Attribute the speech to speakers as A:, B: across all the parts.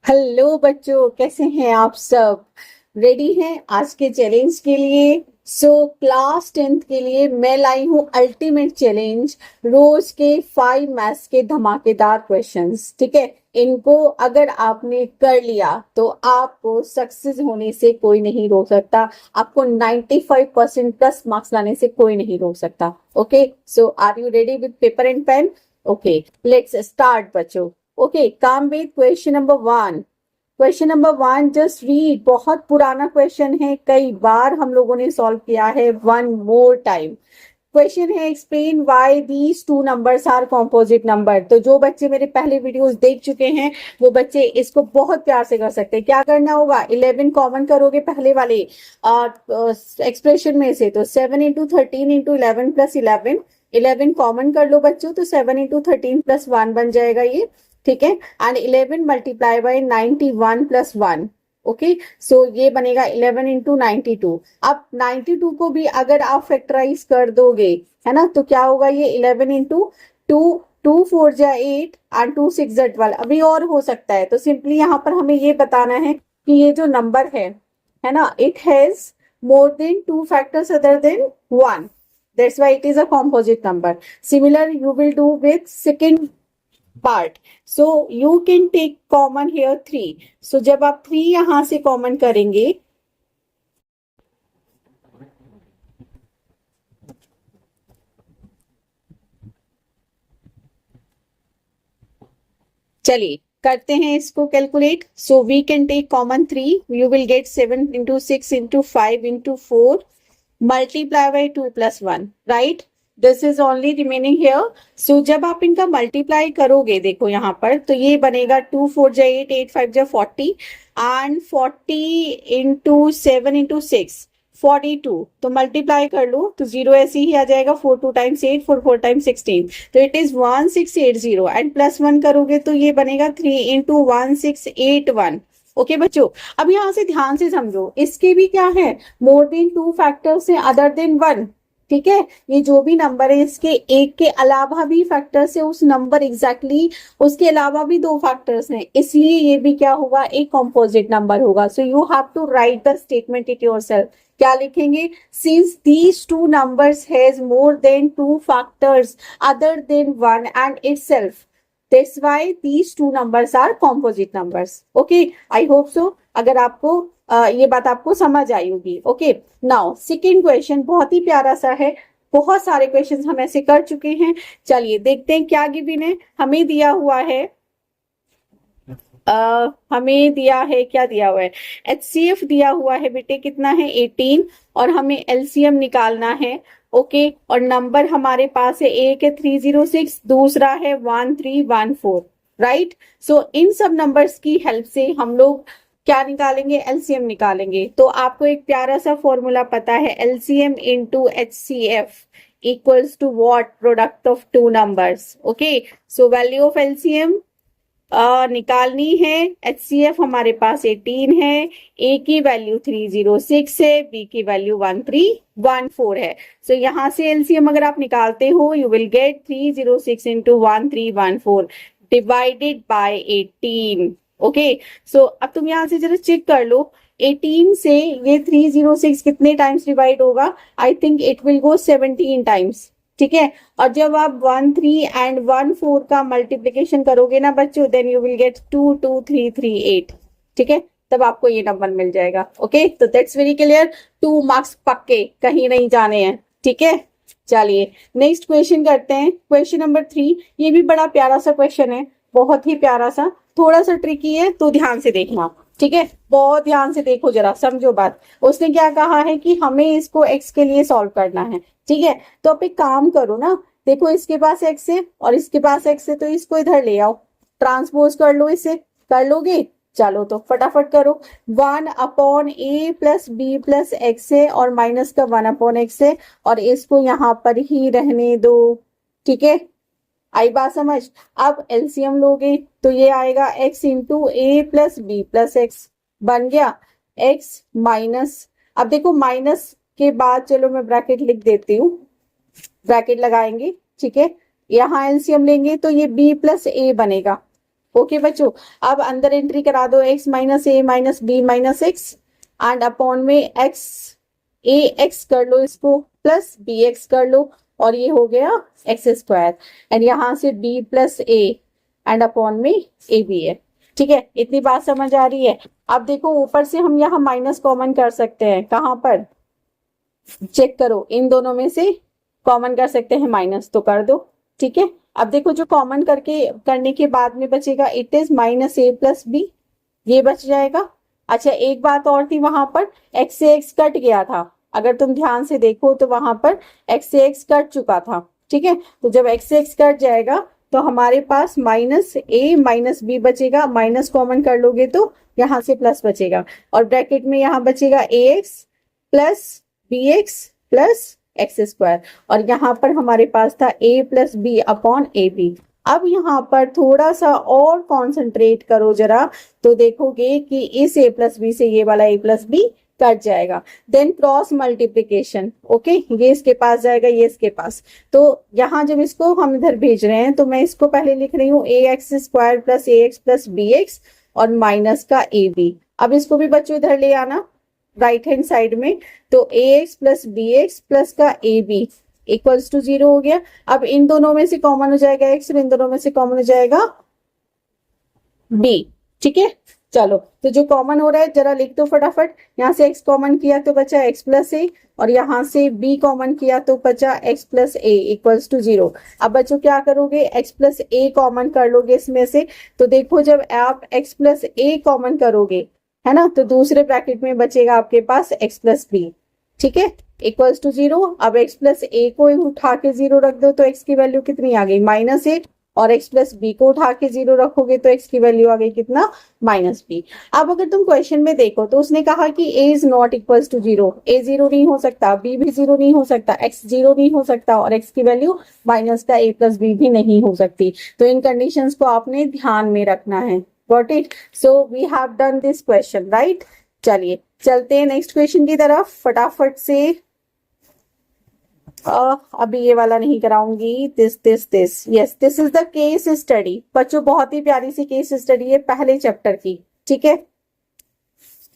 A: Hello बच्चों, कैसे हैं आप सब? रेडी हैं आज के चैलेंज के लिए? क्लास 10th के लिए मैं लाई हूँ अल्टीमेट चैलेंज। रोज के 5 मैथ्स के धमाकेदार क्वेश्चंस। ठीक है, इनको अगर आपने कर लिया तो आपको सक्सेस होने से कोई नहीं रोक सकता। आपको 95% प्लस मार्क्स लाने से कोई नहीं रोक सकता। Okay, so are you ready with paper and pen? Okay, let's start बच्चों। Okay, come with question number 1। Question number 1 just read. बहुत पुराना क्वेश्चन है, कई बार हम लोगों ने सॉल्व किया है। One more time. क्वेश्चन है, explain why these two numbers are composite number. तो जो बच्चे मेरे पहले वीडियोस देख चुके हैं वो बच्चे इसको बहुत प्यार से कर सकते हैं। क्या करना होगा? 11 कॉमन करोगे पहले वाले एक्सप्रेशन में से, तो 7 इंटू 13 इंटू 11 प्लस 11। 11 कॉमन कर लो बच्चों, तो 7 इंटू 13 प्लस 1 बन जाएगा ये। ठीक है, and 11 multiply by 91 plus 1। Okay, so ये बनेगा 11 इंटू 92। अब 92 को भी अगर आप फैक्टराइज कर दोगे, है ना, तो क्या होगा? ये 11 इंटू 2, 2 4 जा 8 एंड 2 6 जा 12। अभी और हो सकता है, तो सिंपली यहाँ पर हमें ये बताना है कि ये जो नंबर है ना, it has more than 2 factors other than 1। That's why it is a composite number. Similar you will do with second part. So you can take common here 3. So जब आप 3 यहां से कॉमन करेंगे, चलिए करते हैं इसको calculate. So we can take common 3। You will get 7 into 6 into 5 into 4 multiply by 2 plus 1। Right, this is only remaining here. So जब आप इनका मल्टीप्लाई करोगे, देखो यहाँ पर, तो ये बनेगा 2 4 जा 8, 8 5 जा 40 एंड 40 इंटू 7 इंटू 6 42। तो मल्टीप्लाई कर लो तो जीरो ऐसे ही आ जाएगा। 4 2 टाइम्स 8, 4 4 टाइम्स 16, तो इट इज 1680 एंड प्लस 1 करोगे तो ये बनेगा 3 इंटू 1681। ओके बच्चों, अब यहां से ध्यान से समझो, इसके भी क्या है? मोर देन 2 फैक्टर्स है अदर देन 1। ठीक है, ये जो भी नंबर है इसके एक के अलावा भी फैक्टर्स है उस नंबर एग्जैक्टली, उसके अलावा भी 2 फैक्टर्स हैं, इसलिए ये भी क्या होगा? एक कॉम्पोजिट नंबर होगा। So you have to write the statement it yourself. क्या लिखेंगे? Since these two numbers has more than 2 factors other than 1 and itself, that's why these two numbers are composite numbers. Okay, I hope so. अगर आपको ये बात आपको समझ आई होगी। Okay, now second question बहुत ही प्यारा सा है। बहुत सारे क्वेश्चंस हम ऐसे कर चुके हैं। चलिए देखते हैं क्या गिवन है। हमें दिया हुआ है हमें दिया है, क्या दिया हुआ है? HCF दिया हुआ है बेटे, कितना है? 18। और हमें LCM निकालना है। ओके, और नंबर हमारे पास है, एक है 306, दूसरा है 1314। राइट, सो इन सब नंबर्स की हेल्प से हम लोग क्या निकालेंगे? LCM निकालेंगे। तो आपको एक प्यारा सा फॉर्मूला पता है, LCM into HCF equals to what? Product of two numbers. Okay, so value of LCM निकालनी है। HCF हमारे पास 18 है, A की वैल्यू 306 है, B की वैल्यू 1314 है। सो यहां से LCM अगर आप निकालते हो, you will get 306 into 1314 divided by 18। Okay, so अब तुम यहां से जरा चेक कर लो, 18 से ये 306 कितने टाइम्स डिवाइड होगा? I think it will go 17 times. ठीक है, और जब आप 13 एंड 14 का मल्टीप्लीकेशन करोगे ना बच्चों, देन यू विल गेट 22338। ठीक है, तब आपको ये नंबर मिल जाएगा। ओके, तो दैट्स वेरी क्लियर। 2 मार्क्स पक्के, कहीं नहीं जाने हैं। ठीक है, चलिए नेक्स्ट क्वेश्चन करते हैं। क्वेश्चन नंबर 3, ये भी बड़ा प्यारा सा क्वेश्चन है, बहुत ही प्यारा सा, थोड़ा सा ट्रिकी है, तो ध्यान से देखना। ठीक है, बहुत ध्यान से देखो, जरा समझो बात। उसने क्या कहा है कि हमें इसको x के लिए सॉल्व करना है। ठीक है, तो आप एक काम करो ना, देखो इसके पास x है और इसके पास x है, तो इसको इधर ले आओ, ट्रांसपोज कर लो इसे। कर लोगे? चलो तो फटाफट करो। 1 upon a plus B plus X है और माइनस का 1 अपॉन एक्स है, और इसको यहां पर ही रहने दो। ठीक है, आई बात समझ? अब एलसीएम लोगे तो ये आएगा x इंटू ए प्लस बी प्लस एक्स, बन गया x माइनस। अब देखो माइनस के बाद, चलो मैं ब्रैकेट लिख देती हूँ, ब्रैकेट लगाएंगे। ठीक है, यहाँ एलसीएम लेंगे तो ये b प्लस ए बनेगा। ओके बच्चों, अब अंदर एंट्री करा दो x minus A minus B minus X and upon में x ए एक्स कर लो, इसको प्लस बी एक्स कर लो, और ये हो गया एक्स स्क्वायर, एंड यहां से b plus A and upon में ए बी है। ठीक है, इतनी बात समझ आ रही है। अब देखो ऊपर से हम यहाँ माइनस कॉमन कर सकते हैं, कहां पर चेक करो, इन दोनों में से कॉमन कर सकते हैं माइनस, तो कर दो। ठीक है, अब देखो जो कॉमन करने के बाद में बचेगा, it is minus A plus B, ये बच जाएगा। अच्छा एक बात और थी, वहां पर x से x कट गया था, अगर तुम ध्यान से देखो तो वहां पर x से x कट चुका था। ठीक है, तो जब x से x कट जाएगा तो हमारे पास माइनस ए माइनस बी बचेगा, माइनस कॉमन कर लोगे तो यहाँ से प्लस बचेगा, और ब्रैकेट में यहाँ बचेगा a x plus b x plus x square, और यहाँ पर हमारे पास था a plus b upon a b. अब यहाँ पर थोड़ा सा और कॉन्सेंट्रेट करो जरा, तो देखोगे कि इस a प्लस बी से ये वाला a प्लस बी कट जाएगा। देन क्रॉस मल्टीप्लीकेशन, ओके, ये इसके पास जाएगा, ये इसके पास, तो यहाँ जब इसको हम इधर भेज रहे हैं तो मैं इसको पहले लिख रही हूँ ए एक्स स्क्वायर प्लस ए एक्स प्लस बी एक्स और माइनस का ए बी। अब इसको भी बच्चों इधर ले आना राइट हैंड साइड में, तो a x plus b x plus का ए बी इक्वल्स टू 0 हो गया। अब इन दोनों में से कॉमन हो जाएगा x और इन दोनों में से कॉमन हो जाएगा b। ठीक है, चलो तो जो कॉमन हो रहा है जरा लिख दो फटाफट। यहाँ से x कॉमन किया तो बचा x प्लस ए, और यहाँ से b कॉमन किया तो बचा x plus A equals to 0। अब बच्चों क्या करोगे, x प्लस ए कॉमन कर लोगे इसमें से, तो देखो जब आप x प्लस ए कॉमन करोगे है ना, तो दूसरे ब्रैकेट में बचेगा आपके पास x प्लस बी। ठीक है, इक्वल्स टू 0। अब x प्लस ए को उठा के 0 रख दो तो x की वैल्यू कितनी आ गई, माइनस ए, और x प्लस बी को उठा के 0 रखोगे तो x की वैल्यू आ गई कितना, माइनस बी। अब अगर तुम क्वेश्चन में देखो तो उसने कहा कि a is not equals to 0, a 0 नहीं हो सकता, b भी 0 नहीं हो सकता, x 0 नहीं हो सकता, और x की वैल्यू माइनस का a प्लस बी भी नहीं हो सकती। तो इन कंडीशंस को आपने ध्यान में रखना है। Got it? So we have done this question, right? चलिए चलते हैं नेक्स्ट क्वेश्चन की तरफ फटाफट से। अभी ये वाला नहीं कराऊंगी, this yes, this is the case study. बच्चों बहुत ही प्यारी सी केस स्टडी है पहले चैप्टर की। ठीक है,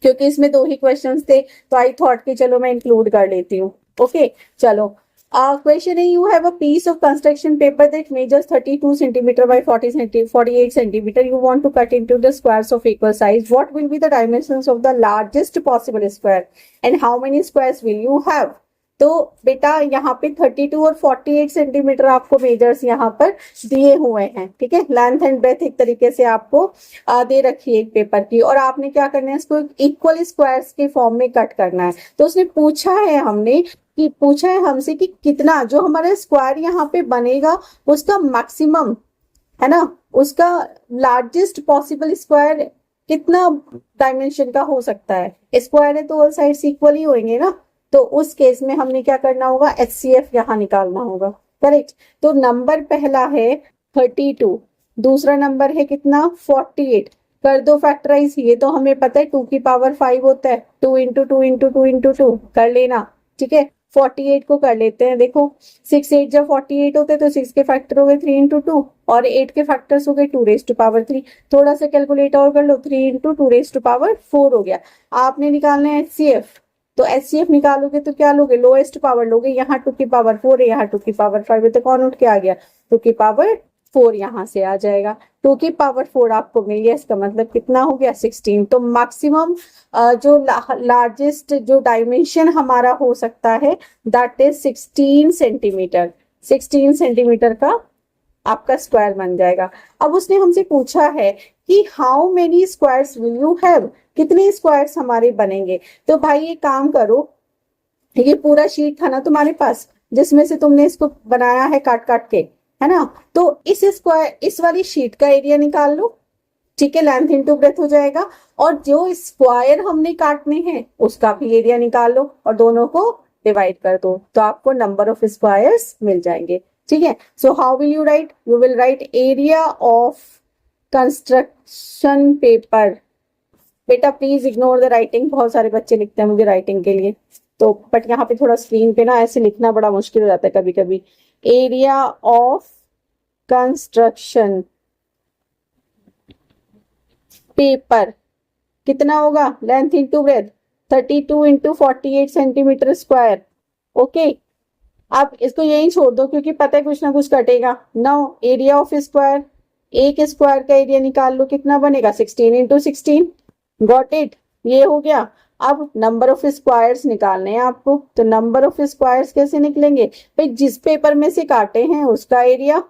A: क्योंकि इसमें 2 ही क्वेश्चंस थे तो आई थॉट कि चलो मैं इंक्लूड कर लेती हूँ। ओके चलो, क्वेश्चन है, you have a piece of construction paper that measures 32 centimeter by 48 centimeter. You want to cut into the squares of equal size. What will be the dimensions of the largest possible square and how many squares will you have? तो बेटा यहाँ पे 32 और 48 centimetre आपको measures यहाँ पर दिए हुए हैं। ठीक है, लेंथ एंड ब्रेथ एक तरीके से आपको दे रखी है एक पेपर की, और आपने क्या करना है, इसको इक्वल स्क्वायर्स के फॉर्म में कट करना है। तो उसने पूछा है हमसे कि कितना जो हमारा स्क्वायर यहाँ पे बनेगा उसका मैक्सिमम है ना, उसका लार्जेस्ट पॉसिबल स्क्वायर कितना डायमेंशन का हो सकता है। स्क्वायर है तो ऑल साइड्स इक्वल ही होंगे ना, तो उस केस में हमने क्या करना होगा, HCF यहाँ निकालना होगा। करेक्ट, तो नंबर पहला है 32, दूसरा नंबर है कितना, 48। कर दो फैक्टराइज, ये तो हमें पता है 2 की पावर 5 होता है, 2 इंटू 2 इंटू 2 इंटू 2 कर लेना। ठीक है, 48 को कर लेते हैं, देखो 6 8 जब 48 होते हैं तो 6 के फैक्टर हो गए 3 इंटू 2, और 8 के फैक्टर्स हो गए 2 रेज टू पावर 3। थोड़ा सा कैलकुलेट और कर लो, 3 इंटू 2 रेज टू पावर 4 हो गया। आपने निकालना है HCF, तो HCF निकालोगे तो क्या लोगे, लोएस्ट पावर लोगे। यहाँ 2 की पावर 4 है, यहाँ 2 की पावर 5 है, तो कौन उठ के आ गया, 2 की पावर 4 यहाँ से आ जाएगा। 2 की पावर 4 आपको मिल गया, इसका मतलब कितना हो गया, 16। तो मैक्सिमम जो लार्जेस्ट जो डायमेंशन हमारा हो सकता है दैट इज 16 सेंटीमीटर। 16 सेंटीमीटर का आपका स्क्वायर बन जाएगा। अब उसने हमसे पूछा है कि how many squares will you have, कितने स्क्वायर्स हमारे बनेंगे। तो भाई ये काम करो, ये पूरा शीट था ना तुम्हारे पास जिसमें से तुमने इसको बनाया है काट काट के, है ना, तो इस वाली शीट का एरिया निकाल लो। ठीक है, लेंथ इंटू ब्रेथ हो जाएगा, और जो स्क्वायर हमने काटने हैं उसका भी एरिया निकाल लो और दोनों को डिवाइड कर दो, तो आपको नंबर ऑफ स्क्वायर्स मिल जाएंगे। ठीक है, so how will you right, you will write area of construction paper. बेटा प्लीज इग्नोर द राइटिंग, बहुत सारे बच्चे लिखते हैं मुझे राइटिंग के लिए, तो बट यहाँ पे थोड़ा स्क्रीन पे ना ऐसे लिखना बड़ा मुश्किल हो जाता है कभी कभी। एरिया ऑफ कंस्ट्रक्शन पेपर कितना होगा, length into breadth, 32 into 48 centimetre square. Okay, अब इसको यही छोड़ दो क्योंकि पता है कुछ ना कुछ कटेगा। नाउ एरिया ऑफ स्क्वायर, एक स्क्वायर का एरिया निकाल लो, कितना बनेगा 16 इंटू 16। गॉट इट, ये हो गया। अब नंबर ऑफ स्क्वायर्स निकालने हैं आपको, तो नंबर ऑफ स्क्वायर्स कैसे निकलेंगे भाई, जिस पेपर में से काटे हैं उसका एरिया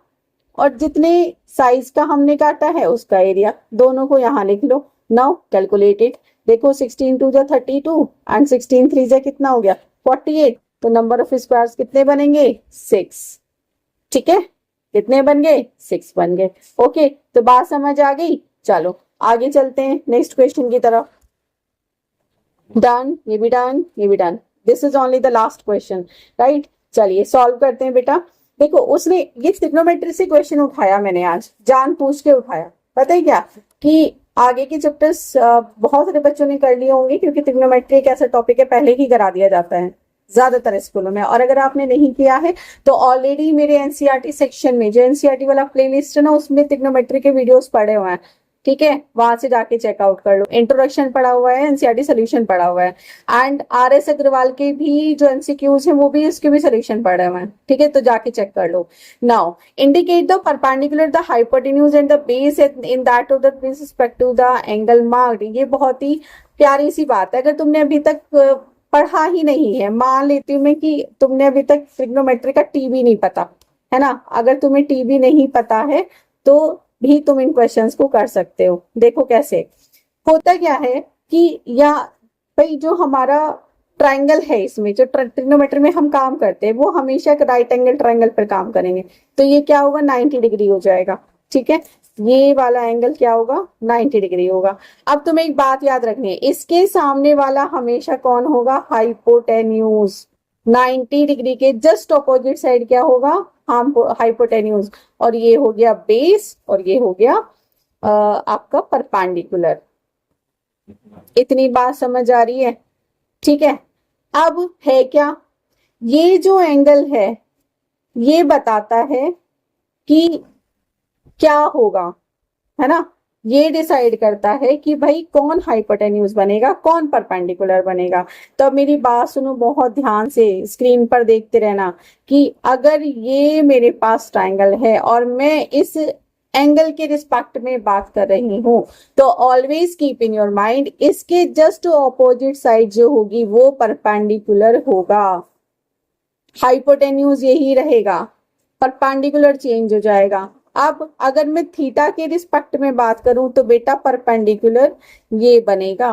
A: और जितने साइज का हमने काटा है उसका एरिया, दोनों को यहाँ लिख लो। नाउ कैलकुलेट इट, देखो 16 टू जा 32 एंड 16 3 जा कितना हो गया 48, तो नंबर ऑफ स्क्वायर्स कितने बनेंगे 6। ठीक है, कितने बन गए 6 बन गए। ओके, तो बात समझ आ गई। चलो आगे चलते हैं नेक्स्ट क्वेश्चन की तरफ। डन, ये भी डन, ये भी done, this is only the last question, right. चलिए सॉल्व करते हैं बेटा। देखो उसने ये ट्रिग्नोमेट्री से क्वेश्चन उठाया, मैंने आज जान पूछ के उठाया। पता है क्या कि आगे के चैप्टर्स बहुत सारे बच्चों ने कर लिए होंगे क्योंकि ट्रिग्नोमेट्री एक ऐसा टॉपिक है पहले ही करा दिया जाता है ज्यादातर स्कूलों में, और अगर आपने नहीं किया है तो ऑलरेडी मेरे एनसीईआरटी सेक्शन में जो एनसीईआरटी वाला प्लेलिस्ट है ना उसमें ट्रिग्नोमेट्री के वीडियोस पड़े हुए हैं। ठीक है, वहां से जाके चेकआउट कर लो। इंट्रोडक्शन पढ़ा हुआ है, एनसीईआरटी सोल्यूशन पढ़ा हुआ है, एंड आरएस अग्रवाल के भी जो एमसीक्यूज हैं वो भी इसके भी सोल्यूशन पढ़े हुए हैं। ठीक है, तो जाके चेक कर लो। Now indicate the perpendicular the hypotenuse and the base in that of the respect to the angle marked. ये बहुत ही प्यारी सी बात है। अगर तुमने अभी तक पढ़ा ही नहीं है, मान लेती हूँ मैं कि तुमने अभी तक ट्रिग्नोमेट्री का टी भी नहीं पता है ना, अगर तुम्हें टी भी नहीं पता है तो भी तुम इन क्वेश्चंस को कर सकते हो। देखो कैसे होता क्या है कि या भाई जो हमारा ट्रायंगल है, इसमें जो ट्रिग्नोमेट्री में हम काम करते हैं वो हमेशा राइट एंगल ट्रायंगल पर काम करेंगे, तो ये क्या होगा 90 डिग्री हो जाएगा। ठीक है, ये वाला एंगल क्या होगा 90 डिग्री होगा। अब तुम्हें एक बात याद रखनी है, इसके सामने वाला हमेशा कौन होगा, हाइपोटेन्यूज। 90 डिग्री के जस्ट ऑपोजिट साइड क्या होगा, हाइपोटेन्यूज, और ये हो गया बेस और ये हो गया आपका परपेंडिकुलर। इतनी बात समझ आ रही है। ठीक है, अब है क्या, ये जो एंगल है ये बताता है कि क्या होगा, है ना, ये डिसाइड करता है कि भाई कौन हाइपोटेन्यूज बनेगा कौन परपेंडिकुलर बनेगा। तो अब मेरी बात सुनो बहुत ध्यान से, स्क्रीन पर देखते रहना कि अगर ये मेरे पास ट्रायंगल है और मैं इस एंगल के रिस्पेक्ट में बात कर रही हूं, तो always keep in your mind इसके जस्ट ऑपोजिट साइड जो होगी वो परपेंडिकुलर होगा। हाइपोटेन्यूज यही रहेगा, परपेंडिकुलर चेंज हो जाएगा। अब अगर मैं थीटा के रिस्पेक्ट में बात करूं तो बेटा परपेंडिकुलर ये बनेगा।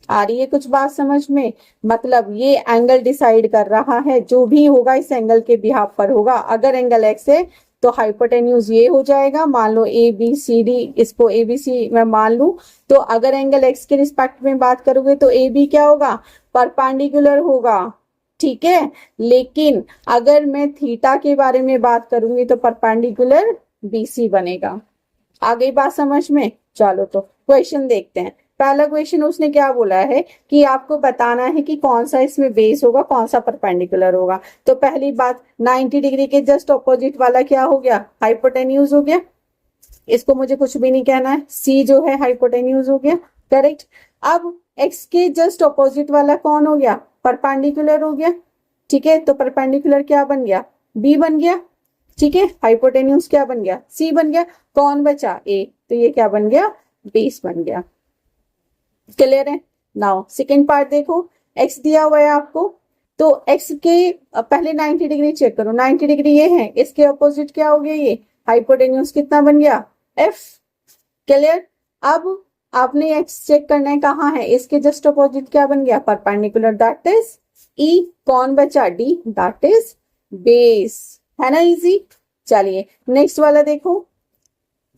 A: आ रही है कुछ बात समझ में, मतलब ये एंगल डिसाइड कर रहा है, जो भी होगा इस एंगल के बिहाफ पर होगा। अगर एंगल एक्स है तो हाइपोटेन्यूज ये हो जाएगा, मान लो ए बी सी डी, इसको ए बी सी मैं मान लू, तो अगर एंगल एक्स के रिस्पेक्ट में बात करोगे तो ए बी क्या होगा, परपेंडिकुलर होगा। ठीक है, लेकिन अगर मैं थीटा के बारे में बात करूंगी तो परपेंडिकुलर बीसी बनेगा। आ गई बात समझ में। चलो तो क्वेश्चन देखते हैं। पहला क्वेश्चन उसने क्या बोला है कि आपको बताना है कि कौन सा इसमें बेस होगा कौन सा परपेंडिकुलर होगा। तो पहली बात 90 डिग्री के जस्ट ऑपोजिट वाला क्या हो गया, हाइपोटेन्यूज हो गया, इसको मुझे कुछ भी नहीं कहना है, सी जो है हाइपोटेन्यूज हो गया, करेक्ट। अब एक्स के जस्ट ऑपोजिट वाला कौन हो गया, परपेंडिकुलर हो गया। ठीक है, तो परपेंडिकुलर क्या बन गया, बी बन गया। ठीक है, हाइपोटेन्यूज क्या बन गया, सी बन गया, कौन बचा ए, तो ये क्या बन गया, बेस बन गया। क्लियर है। नाउ सेकेंड पार्ट देखो, एक्स दिया हुआ है आपको, तो एक्स के पहले 90 डिग्री चेक करो, 90 डिग्री ये है, इसके अपोजिट क्या हो गया, ये हाइपोटेन्यूज कितना बन गया, एफ। क्लियर। अब आपने एक्स चेक करना है कहाँ है, इसके जस्ट अपोजिट क्या बन गया, परपेंडिकुलर, दैट इज ई। कौन बचा, डी, दैट इज बेस, है ना, इजी। चलिए नेक्स्ट वाला देखो,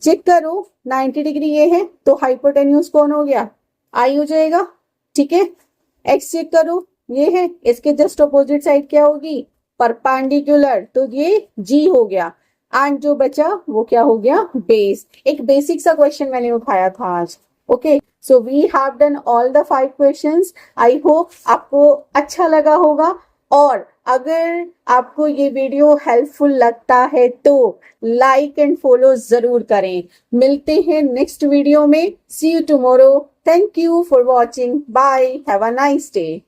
A: चेक करो 90 डिग्री ये है तो हाइपोटेन्यूज कौन हो गया, आई हो जाएगा। ठीक है, एक्स चेक करो ये है, इसके जस्ट अपोजिट साइड क्या होगी, परपेंडिकुलर, तो ये जी हो गया, एंड जो बचा वो क्या हो गया, बेस। एक बेसिक सा क्वेश्चन मैंने उठाया था आज। Okay, so we have done all the 5 questions. I hope आपको अच्छा लगा होगा, और अगर आपको ये वीडियो हेल्पफुल लगता है तो लाइक एंड फॉलो जरूर करें। मिलते हैं नेक्स्ट वीडियो में। See you tomorrow. Thank you for watching. Bye. Have a nice day.